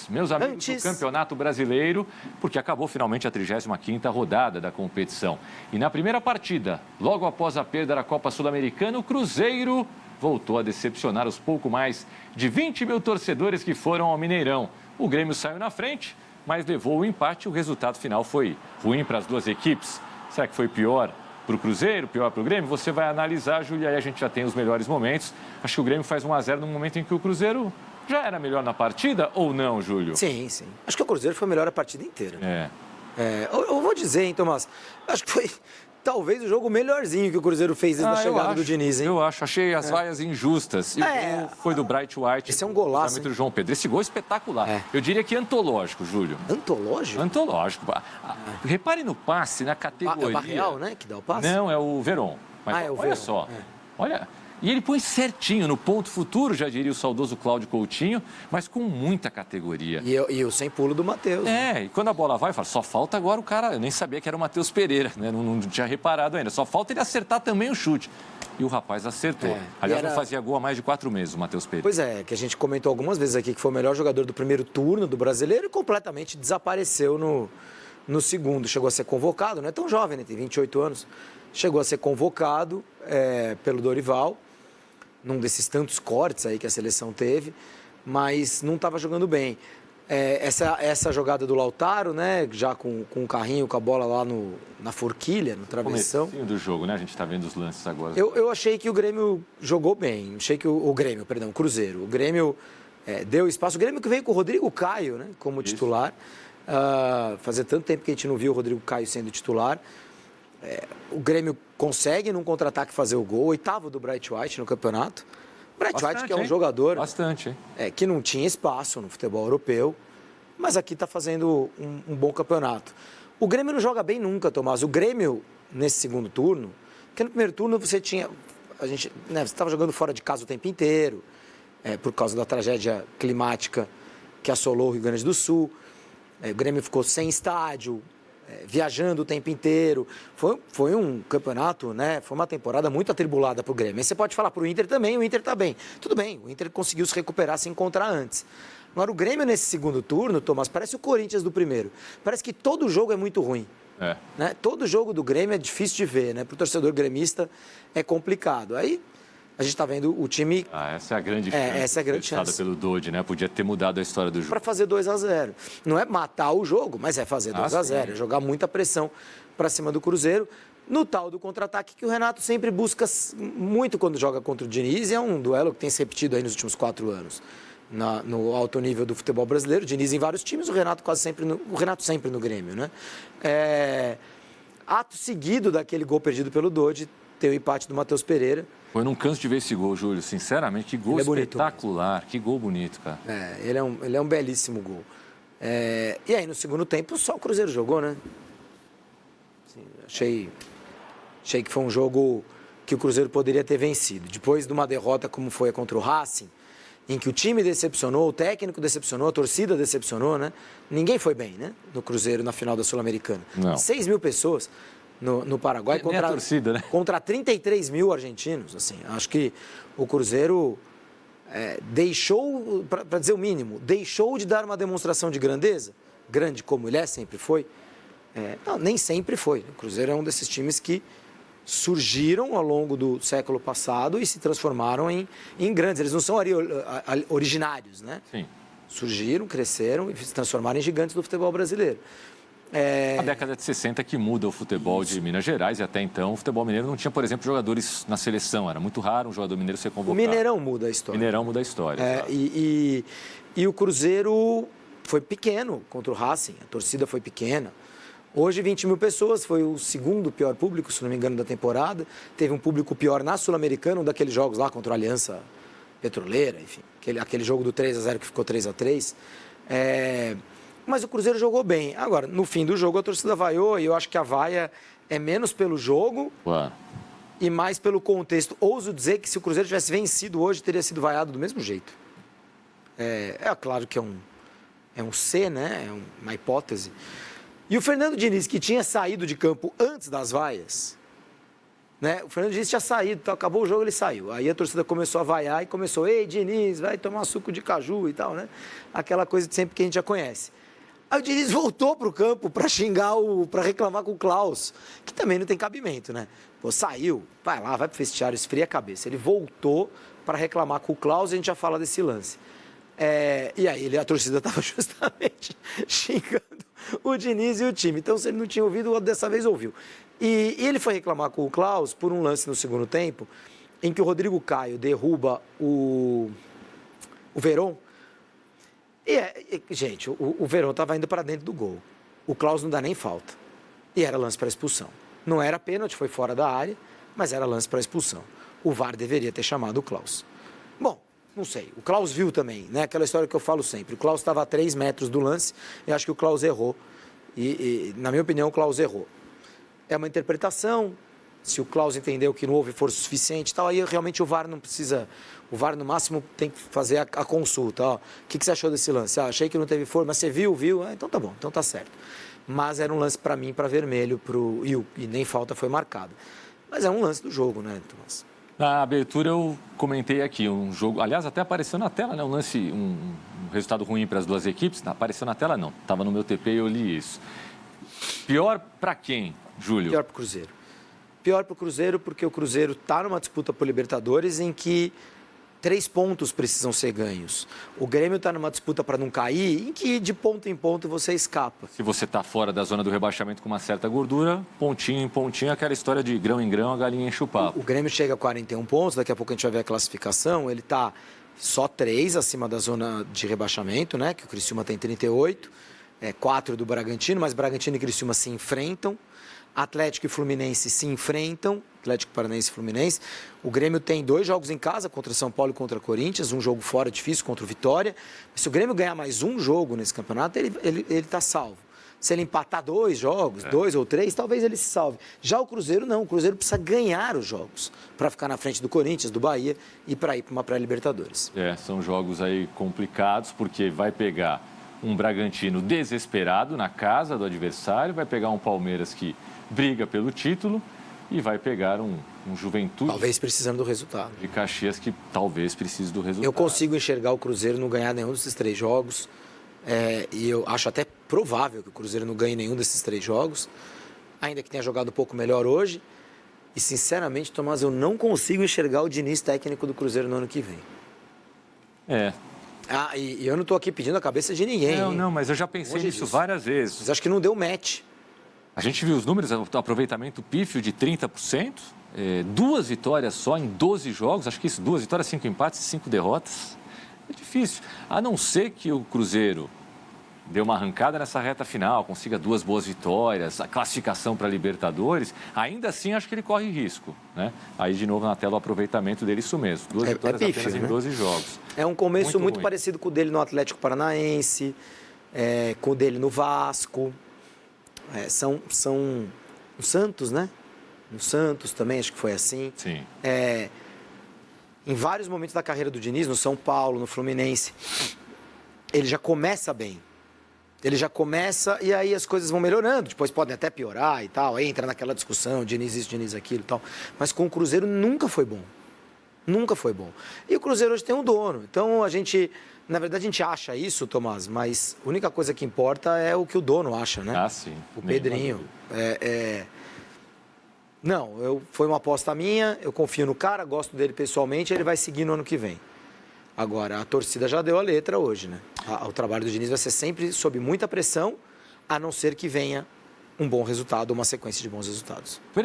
Meus amigos do Campeonato Brasileiro, porque acabou finalmente a 35ª rodada da competição. E na primeira partida, logo após a perda da Copa Sul-Americana, o Cruzeiro voltou a decepcionar os pouco mais de 20 mil torcedores que foram ao Mineirão. O Grêmio saiu na frente, mas levou o empate e o resultado final foi ruim para as duas equipes. Será que foi pior para o Cruzeiro, pior para o Grêmio? Você vai analisar, Júlia, aí a gente já tem os melhores momentos. Acho que o Grêmio faz 1-0 no momento em que o Cruzeiro já era melhor na partida ou não, Júlio? Sim. Acho que o Cruzeiro foi melhor a partida inteira. Eu vou dizer, hein, Tomás? Acho que foi talvez o jogo melhorzinho que o Cruzeiro fez desde a chegada do Diniz, hein? Eu acho. Achei as vaias injustas. E o gol foi do Bright White. Esse é um golaço. Do João Pedro. Esse gol é espetacular. Eu diria que antológico, Júlio. Antológico? Antológico. Repare no passe, na categoria. É o Barreal, né, que dá o passe? Não, é o Veron. Mas é o olha Veron. Só. Olha. E ele põe certinho no ponto futuro, já diria o saudoso Cláudio Coutinho, mas com muita categoria. E o sem pulo do Matheus. E quando a bola vai, fala, só falta agora o cara, eu nem sabia que era o Matheus Pereira, né? Não tinha reparado ainda, só falta ele acertar também o chute. E o rapaz acertou. Aliás, não fazia gol há mais de 4 meses, o Matheus Pereira. Pois é, que a gente comentou algumas vezes aqui que foi o melhor jogador do primeiro turno do Brasileiro e completamente desapareceu no segundo. Chegou a ser convocado, não é tão jovem, né? Tem 28 anos. Chegou a ser convocado pelo Dorival, num desses tantos cortes aí que a seleção teve, mas não estava jogando bem. Essa jogada do Lautaro, né, já com o carrinho, com a bola lá na forquilha, no travessão. Comecinho do jogo, né? A gente está vendo os lances agora. Eu achei que o Grêmio jogou bem. Achei que o Cruzeiro. O Grêmio deu espaço. O Grêmio que veio com o Rodrigo Caio, né, como titular. Fazia tanto tempo que a gente não viu o Rodrigo Caio sendo titular. O Grêmio consegue, num contra-ataque, fazer o gol. 8º do Bright White no campeonato. Bright White, que é um jogador que não tinha espaço no futebol europeu, mas aqui está fazendo um bom campeonato. O Grêmio não joga bem nunca, Tomás. O Grêmio, nesse segundo turno, porque no primeiro turno você estava jogando fora de casa o tempo inteiro, por causa da tragédia climática que assolou o Rio Grande do Sul. O Grêmio ficou sem estádio, viajando o tempo inteiro. Foi um campeonato, né? Foi uma temporada muito atribulada para o Grêmio. Aí você pode falar para o Inter também, o Inter está bem. Tudo bem, o Inter conseguiu se recuperar, se encontrar antes. Agora, o Grêmio nesse segundo turno, Tomás, parece o Corinthians do primeiro. Parece que todo jogo é muito ruim. Né? Todo jogo do Grêmio é difícil de ver, né? Para o torcedor gremista é complicado. Aí a gente está vendo o time... essa é a grande chance. Essa é a grande chance. Pelo Dodge, né? Podia ter mudado a história do jogo. Para fazer 2-0. Não é matar o jogo, mas é fazer 2-0. É jogar muita pressão para cima do Cruzeiro. No tal do contra-ataque que o Renato sempre busca muito quando joga contra o Diniz. E é um duelo que tem se repetido aí nos últimos 4 anos. No alto nível do futebol brasileiro. O Diniz em vários times, o Renato sempre no Grêmio, né? Ato seguido daquele gol perdido pelo Dodge, tem o empate do Matheus Pereira. Eu não canso de ver esse gol, Júlio. Sinceramente, que gol espetacular. Que gol bonito, cara. Ele é um belíssimo gol. E aí, no segundo tempo, só o Cruzeiro jogou, né? Assim, achei que foi um jogo que o Cruzeiro poderia ter vencido. Depois de uma derrota como foi contra o Racing, em que o time decepcionou, o técnico decepcionou, a torcida decepcionou, né? Ninguém foi bem, né? No Cruzeiro, na final da Sul-Americana. 6 mil pessoas no Paraguai contra a torcida, né? Contra 33 mil argentinos. Assim, acho que o Cruzeiro deixou, para dizer o mínimo, deixou de dar uma demonstração de grandeza, grande como ele sempre foi. Não, nem sempre foi. O Cruzeiro é um desses times que surgiram ao longo do século passado e se transformaram em grandes. Eles não são originários, né? Sim. Surgiram, cresceram e se transformaram em gigantes do futebol brasileiro. A década de 60 que muda o futebol de Minas Gerais e até então o futebol mineiro não tinha, por exemplo, jogadores na seleção. Era muito raro um jogador mineiro ser convocado. O Mineirão muda a história. Mineirão muda a história. E o Cruzeiro foi pequeno contra o Racing, a torcida foi pequena. Hoje, 20 mil pessoas, foi o segundo pior público, se não me engano, da temporada. Teve um público pior na Sul-Americana, um daqueles jogos lá contra a Aliança Petroleira, enfim, aquele jogo do 3-0 que ficou 3-3. Mas o Cruzeiro jogou bem. Agora, no fim do jogo, a torcida vaiou, e eu acho que a vaia é menos pelo jogo e mais pelo contexto. Ouso dizer que se o Cruzeiro tivesse vencido hoje, teria sido vaiado do mesmo jeito. Claro que é um C, né? É uma hipótese. E o Fernando Diniz, que tinha saído de campo antes das vaias, Né? O Fernando Diniz tinha saído, então acabou o jogo, ele saiu. Aí a torcida começou a vaiar e começou, ei, Diniz, vai tomar suco de caju e tal, né? Aquela coisa de sempre que a gente já conhece. Aí o Diniz voltou pro campo para xingar, para reclamar com o Klaus, que também não tem cabimento, né? Pô, saiu, vai lá, vai pro vestiário, esfria a cabeça. Ele voltou para reclamar com o Klaus e a gente já fala desse lance. E aí a torcida estava justamente xingando o Diniz e o time. Então, se ele não tinha ouvido, dessa vez ouviu. E ele foi reclamar com o Klaus por um lance no segundo tempo, em que o Rodrigo Caio derruba o Veron. Gente, o Veron estava indo para dentro do gol. O Klaus não dá nem falta. E era lance para expulsão. Não era pênalti, foi fora da área, mas era lance para expulsão. O VAR deveria ter chamado o Klaus. Bom, não sei. O Klaus viu também, né? Aquela história que eu falo sempre. O Klaus estava a 3 metros do lance e acho que o Klaus errou. E, na minha opinião, o Klaus errou. É uma interpretação. Se o Klaus entendeu que não houve força suficiente e tal, aí realmente o VAR não precisa... O VAR, no máximo, tem que fazer a consulta. Ó, o que você achou desse lance? Achei que não teve força, mas você viu? Então tá bom, então tá certo. Mas era um lance para mim, para vermelho, e nem falta foi marcada. Mas é um lance do jogo, né, Tomás? Na abertura eu comentei aqui um jogo, aliás, até apareceu na tela, né? Um lance, um resultado ruim para as duas equipes. Não, apareceu na tela não, estava no meu TP e eu li isso. Pior para quem, Júlio? Pior para o Cruzeiro. Pior para o Cruzeiro porque o Cruzeiro está numa disputa por Libertadores em que 3 pontos precisam ser ganhos. O Grêmio está numa disputa para não cair, em que de ponto em ponto você escapa. Se você está fora da zona do rebaixamento com uma certa gordura, pontinho em pontinho, aquela história de grão em grão, a galinha enche o papo. O Grêmio chega a 41 pontos, daqui a pouco a gente vai ver a classificação, ele está só 3 acima da zona de rebaixamento, né? Que o Criciúma tem 38, 4 do Bragantino, mas Bragantino e Criciúma se enfrentam. Atlético e Fluminense se enfrentam, Atlético Paranaense e Fluminense. O Grêmio tem 2 jogos em casa, contra São Paulo e contra Corinthians, um jogo fora difícil contra o Vitória. Se o Grêmio ganhar mais um jogo nesse campeonato, ele está salvo. Se ele empatar 2 jogos, 2 ou 3, talvez ele se salve. Já o Cruzeiro não, o Cruzeiro precisa ganhar os jogos para ficar na frente do Corinthians, do Bahia e para ir para uma pré-Libertadores. São jogos aí complicados, porque vai pegar um Bragantino desesperado na casa do adversário, vai pegar um Palmeiras que briga pelo título e vai pegar um Juventude... Talvez precisando do resultado. De Caxias que talvez precise do resultado. Eu consigo enxergar o Cruzeiro não ganhar nenhum desses 3 jogos. E eu acho até provável que o Cruzeiro não ganhe nenhum desses 3 jogos, ainda que tenha jogado um pouco melhor hoje. E, sinceramente, Tomás, eu não consigo enxergar o Diniz técnico do Cruzeiro no ano que vem. E eu não estou aqui pedindo a cabeça de ninguém. Não, mas eu já pensei nisso várias vezes. Mas acho que não deu match. A gente viu os números, o aproveitamento pífio de 30%, 2 vitórias só em 12 jogos, acho que isso, 2 vitórias, 5 empates e 5 derrotas. É difícil, a não ser que o Cruzeiro dê uma arrancada nessa reta final, consiga 2 boas vitórias, a classificação para a Libertadores, ainda assim acho que ele corre risco, né? Aí de novo na tela o aproveitamento dele, isso mesmo, 2 vitórias pífio, apenas em 12 jogos. É um começo muito parecido com o dele no Atlético Paranaense, com o dele no Vasco. São o Santos, né? No Santos também, acho que foi assim. Sim. Em vários momentos da carreira do Diniz, no São Paulo, no Fluminense, ele já começa bem. Ele já começa e aí as coisas vão melhorando. Depois podem até piorar e tal. Aí entra naquela discussão, Diniz isso, Diniz aquilo e tal. Mas com o Cruzeiro nunca foi bom. Nunca foi bom. E o Cruzeiro hoje tem um dono. Então na verdade, a gente acha isso, Tomás, mas a única coisa que importa é o que o dono acha, né? Sim. O Pedrinho. Não, foi uma aposta minha, eu confio no cara, gosto dele pessoalmente, ele vai seguir no ano que vem. Agora, a torcida já deu a letra hoje, né? O trabalho do Diniz vai ser sempre sob muita pressão, a não ser que venha um bom resultado, uma sequência de bons resultados.